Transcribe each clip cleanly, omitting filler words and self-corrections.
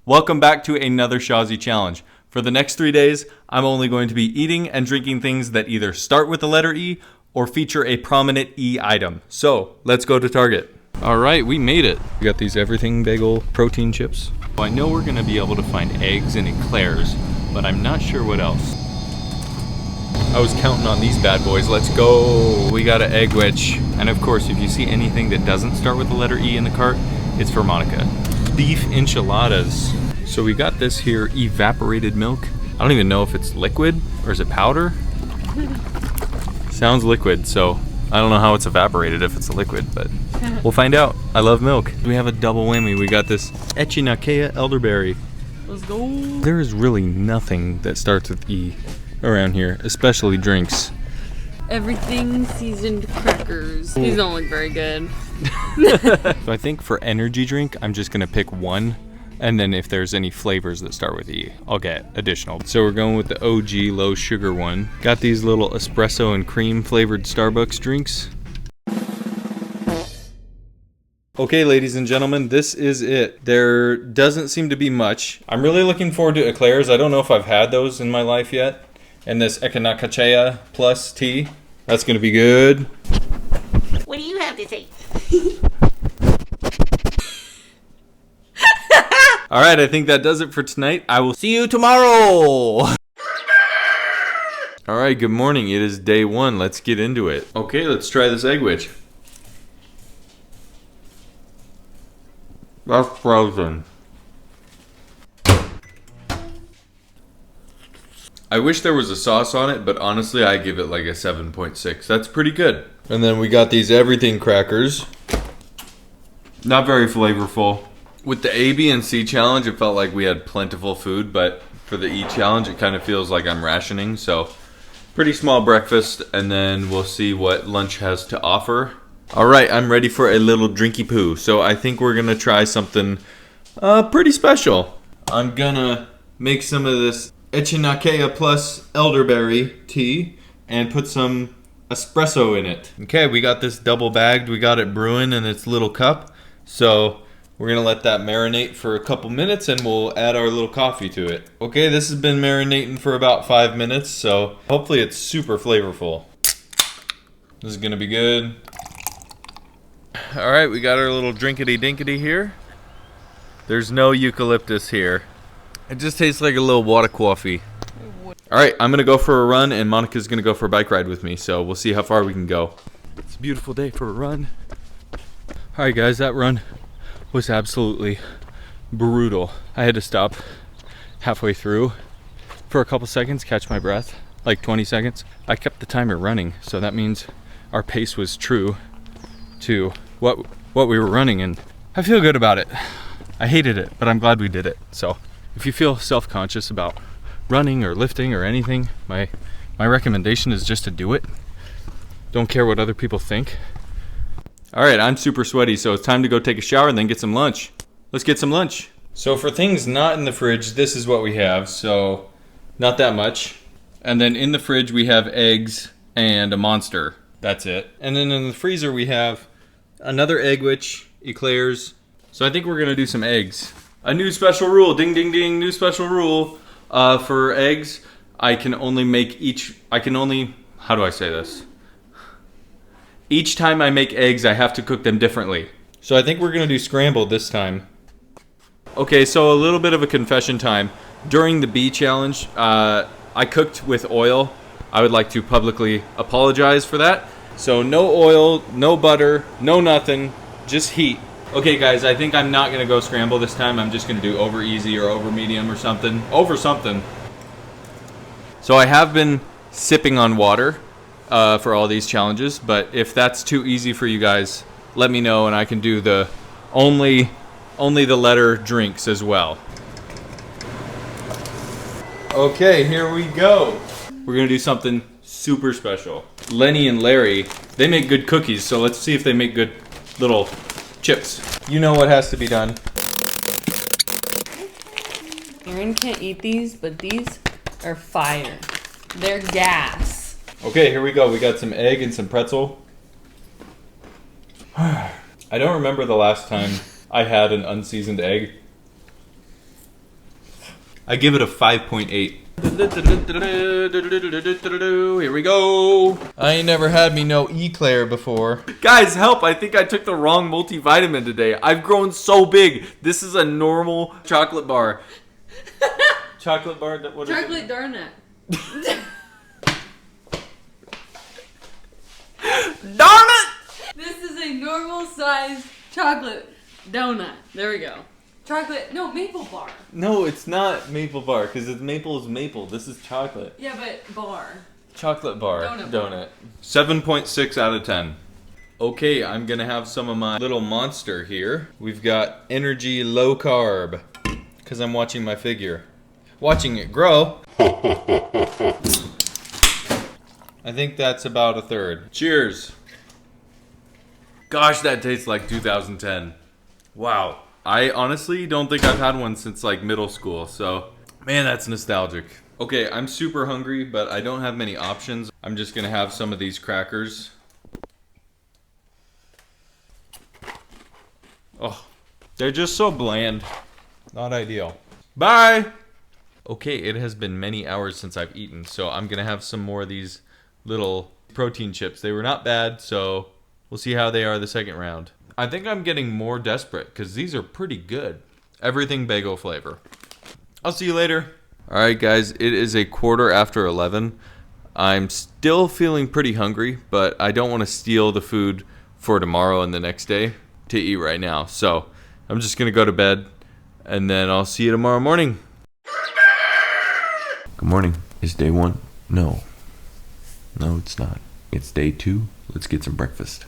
Welcome back to another Shazi challenge. For the next 3 days, I'm only going to be eating and drinking things that either start with the letter E or feature a prominent E item. So, let's go to Target. Alright, we made it. We got these everything bagel protein chips. I know we're going to be able to find eggs and eclairs, but I'm not sure what else. I was counting on these bad boys. Let's go. We got an egg wedge. And of course, if you see anything that doesn't start with the letter E in the cart, it's for Monica. Beef enchiladas. So we got this here, evaporated milk. I don't even know if it's liquid or is it powder? Sounds liquid, so I don't know how it's evaporated if it's a liquid, but we'll find out. I love milk. We have a double whammy. We got this Exquisite elderberry. Let's go. There is really nothing that starts with E around here, especially drinks. Everything seasoned crackers. These don't look very good. So I think for energy drink, I'm just gonna pick one, and then if there's any flavors that start with E, I'll get additional. So we're going with the OG low sugar one. Got these little espresso and cream flavored Starbucks drinks. Okay, ladies and gentlemen, this is it. There doesn't seem to be much. I'm really looking forward to eclairs. I don't know if I've had those in my life yet. And this Exquisite plus tea, that's gonna be good. What do you have to say? All right, I think that does it for tonight. I will see you tomorrow. All right, good morning. It is day one. Let's get into it. Okay, let's try this egg wedge. That's frozen. I wish there was a sauce on it, but honestly, I give it like a 7.6. That's pretty good. And then we got these everything crackers. Not very flavorful. With the A, B, and C challenge, it felt like we had plentiful food, but for the E challenge, it kind of feels like I'm rationing. So, pretty small breakfast, and then we'll see what lunch has to offer. All right, I'm ready for a little drinky poo. So I think we're gonna try something pretty special. I'm gonna make some of this Exquisite plus elderberry tea and put some espresso in it. Okay, we got this double bagged. We got it brewing in its little cup. So we're gonna let that marinate for a couple minutes and we'll add our little coffee to it. Okay, this has been marinating for about 5 minutes, so hopefully it's super flavorful. This is gonna be good. All right, we got our little drinkity dinkity here. There's no eucalyptus here. It just tastes like a little water coffee. All right, I'm gonna go for a run and Monica's gonna go for a bike ride with me, so we'll see how far we can go. It's a beautiful day for a run. All right guys, that run was absolutely brutal. I had to stop halfway through for a couple seconds, catch my breath, like 20 seconds. I kept the timer running, so that means our pace was true to what we were running, and I feel good about it. I hated it, but I'm glad we did it. So if you feel self-conscious about running or lifting or anything, my recommendation is just to do it. Don't care what other people think. All right, I'm super sweaty, so it's time to go take a shower and then get some lunch. Let's get some lunch. So for things not in the fridge, this is what we have. So not that much. And then in the fridge, we have eggs and a Monster. That's it. And then in the freezer, we have another egg which eclairs. So I think we're gonna do some eggs. A new special rule, ding, ding, ding, new special rule. For eggs, how do I say this? Each time I make eggs, I have to cook them differently. So I think we're gonna do scrambled this time. Okay, so a little bit of a confession time. During the B challenge, I cooked with oil. I would like to publicly apologize for that. So no oil, no butter, no nothing, just heat. Okay guys, I think I'm not gonna go scramble this time. I'm just gonna do over easy or over medium or something. Over something. So I have been sipping on water for all these challenges, but if that's too easy for you guys, let me know and I can do the only the letter drinks as well. Okay, here we go. We're gonna do something super special. Lenny and Larry, they make good cookies, so let's see if they make good little chips. You know what has to be done. Aaron can't eat these, but these are fire. They're gas. Okay, here we go. We got some egg and some pretzel. I don't remember the last time I had an unseasoned egg. I give it a 5.8. Here we go. I ain't never had me no Eclair before. Guys, help. I think I took the wrong multivitamin today. I've grown so big. This is a normal chocolate bar. Chocolate bar? What is Chocolate donut. Darn it! This is a normal size chocolate donut. There we go. Chocolate, no, maple bar. No, it's not maple bar because it's maple is maple. This is chocolate. Yeah, but bar. Chocolate bar. Donut. 7.6 out of 10. Okay, I'm gonna have some of my little monster here. We've got energy low carb because I'm watching my figure. Watching it grow. I think that's about a third. Cheers. Gosh, that tastes like 2010. Wow. I honestly don't think I've had one since like middle school, so man, that's nostalgic. Okay, I'm super hungry, but I don't have many options. I'm just gonna have some of these crackers. Oh, they're just so bland. Not ideal. Bye! Okay, it has been many hours since I've eaten, so I'm gonna have some more of these little protein chips. They were not bad, so we'll see how they are the second round. I think I'm getting more desperate because these are pretty good. Everything bagel flavor. I'll see you later. All right, guys, it is 11:15. I'm still feeling pretty hungry, but I don't want to steal the food for tomorrow and the next day to eat right now. So I'm just gonna go to bed and then I'll see you tomorrow morning. Good morning. Is day one? No, it's not. It's day 2. Let's get some breakfast.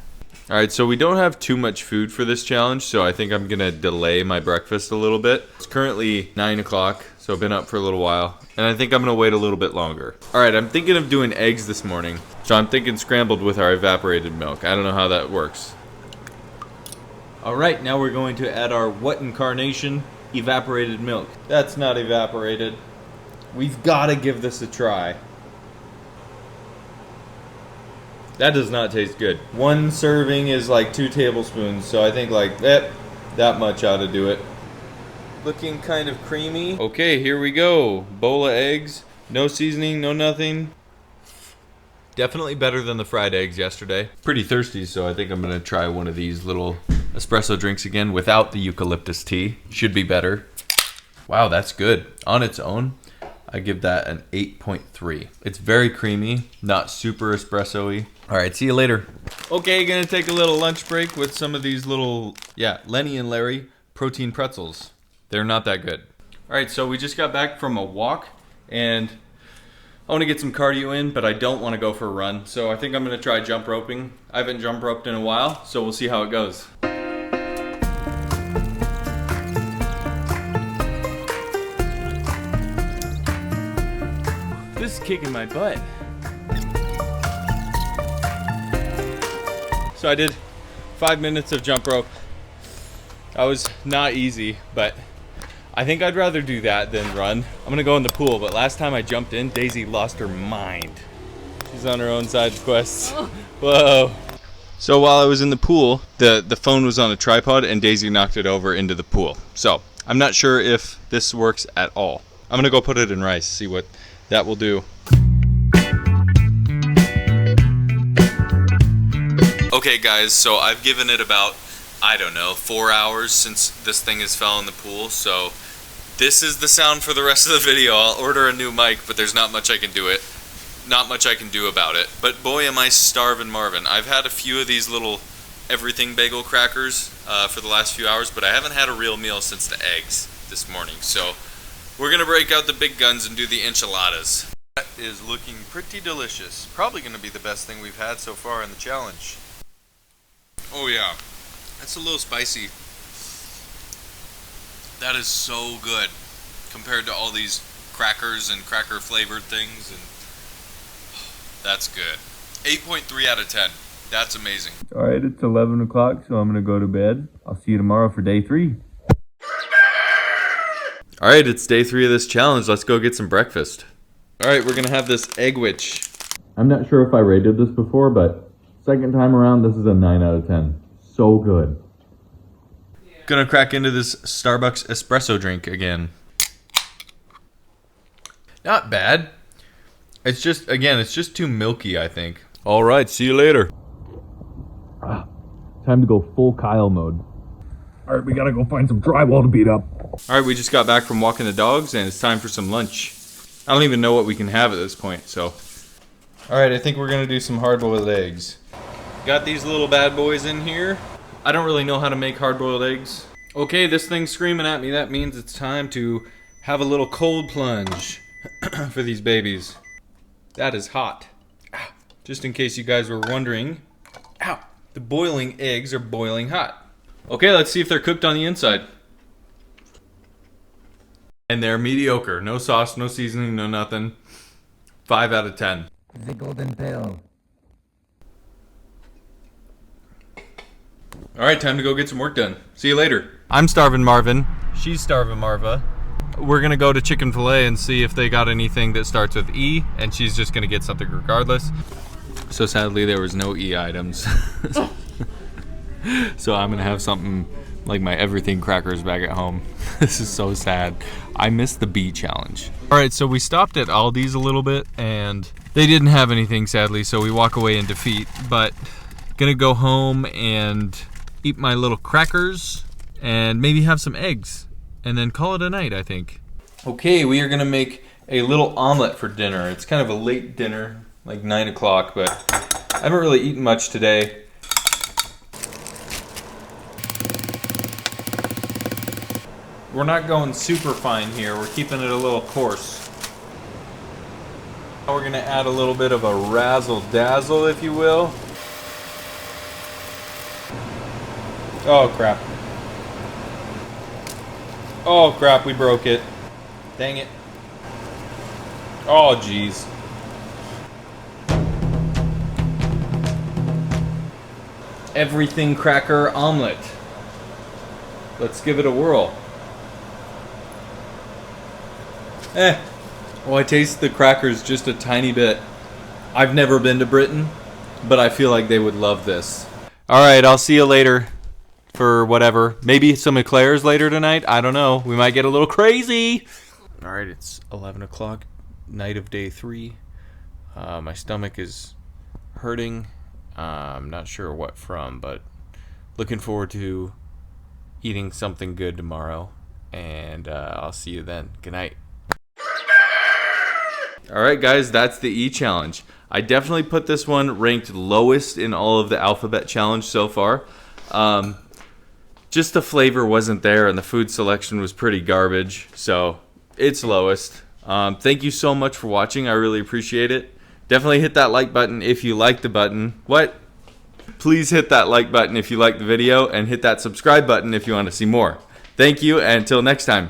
All right, so we don't have too much food for this challenge, so I think I'm gonna delay my breakfast a little bit. It's currently 9 o'clock, so I've been up for a little while, and I think I'm gonna wait a little bit longer. All right, I'm thinking of doing eggs this morning, so I'm thinking scrambled with our evaporated milk. I don't know how that works. All right, now we're going to add our what incarnation evaporated milk. That's not evaporated. We've gotta give this a try. That does not taste good. 1 serving is like 2 tablespoons, so I think like that much ought to do it. Looking kind of creamy. Okay, here we go. Bowl of eggs. No seasoning, no nothing. Definitely better than the fried eggs yesterday. Pretty thirsty, so I think I'm gonna try one of these little espresso drinks again without the eucalyptus tea. Should be better. Wow, that's good. On its own, I give that an 8.3. It's very creamy, not super espresso-y. All right, see you later. Okay, gonna take a little lunch break with some of these little, Lenny and Larry protein pretzels. They're not that good. All right, so we just got back from a walk, and I want to get some cardio in, but I don't want to go for a run. So I think I'm gonna try jump roping. I haven't jump roped in a while, so we'll see how it goes. This is kicking my butt. So I did 5 minutes of jump rope. That was not easy, but I think I'd rather do that than run. I'm gonna go in the pool, but last time I jumped in, Daisy lost her mind. She's on her own side quest. Whoa. So while I was in the pool, the phone was on a tripod and Daisy knocked it over into the pool. So I'm not sure if this works at all. I'm gonna go put it in rice, see what that will do. Okay guys, so I've given it about, 4 hours since this thing has fell in the pool, so this is the sound for the rest of the video. I'll order a new mic, but there's not much I can do about it. But boy am I starving Marvin. I've had a few of these little everything bagel crackers for the last few hours, but I haven't had a real meal since the eggs this morning, so we're gonna break out the big guns and do the enchiladas. That is looking pretty delicious. Probably gonna be the best thing we've had so far in the challenge. Oh yeah, that's a little spicy. That is so good compared to all these crackers and cracker flavored things, and that's good. 8.3 out of 10. That's amazing. All right, it's 11 o'clock, so I'm gonna go to bed. I'll see you tomorrow for day 3. All right, it's day 3 of this challenge. Let's go get some breakfast. All right, we're gonna have this egg witch. I'm not sure if I rated this before, but second time around, this is a 9 out of 10. So good. Gonna crack into this Starbucks espresso drink again. Not bad. It's just, again, it's just too milky, I think. All right, see you later. Time to go full Kyle mode. All right, we gotta go find some drywall to beat up. All right, we just got back from walking the dogs, and it's time for some lunch. I don't even know what we can have at this point, so. All right, I think we're gonna do some hard-boiled eggs. Got these little bad boys in here. I don't really know how to make hard-boiled eggs. Okay, this thing's screaming at me. That means it's time to have a little cold plunge for these babies. That is hot. Ow. Just in case you guys were wondering, ow, the boiling eggs are boiling hot. Okay, let's see if they're cooked on the inside. And they're mediocre. No sauce, no seasoning, no nothing. 5 out of 10. The golden pill. All right, time to go get some work done. See you later. I'm starving Marvin. She's starving Marva. We're gonna go to Chick-fil-A and see if they got anything that starts with E, and she's just gonna get something regardless. So sadly, there was no E items. So I'm gonna have something like my everything crackers back at home. This is so sad. I missed the B challenge. All right, so we stopped at Aldi's a little bit, and they didn't have anything, sadly, so we walk away in defeat. But gonna go home and eat my little crackers and maybe have some eggs and then call it a night, I think. Okay, we are gonna make a little omelet for dinner. It's kind of a late dinner, like 9 o'clock, but I haven't really eaten much today. We're not going super fine here. We're keeping it a little coarse. Now we're gonna add a little bit of a razzle dazzle, if you will. Oh crap. Oh crap, we broke it. Dang it. Oh jeez. Everything cracker omelet. Let's give it a whirl. Well, I taste the crackers just a tiny bit. I've never been to Britain, but I feel like they would love this. Alright, I'll see you later. For whatever. Maybe some eclairs later tonight. I don't know. We might get a little crazy. Alright, it's 11 o'clock. Night of day 3. My stomach is hurting. I'm not sure what from, but looking forward to eating something good tomorrow. And I'll see you then. Good night. Alright guys, that's the E challenge. I definitely put this one ranked lowest in all of the alphabet challenge so far. Just the flavor wasn't there and the food selection was pretty garbage, so it's lowest. Thank you so much for watching. I really appreciate it. Definitely hit that like button if you like the button. What? Please hit that like button if you like the video and hit that subscribe button if you want to see more. Thank you, and until next time.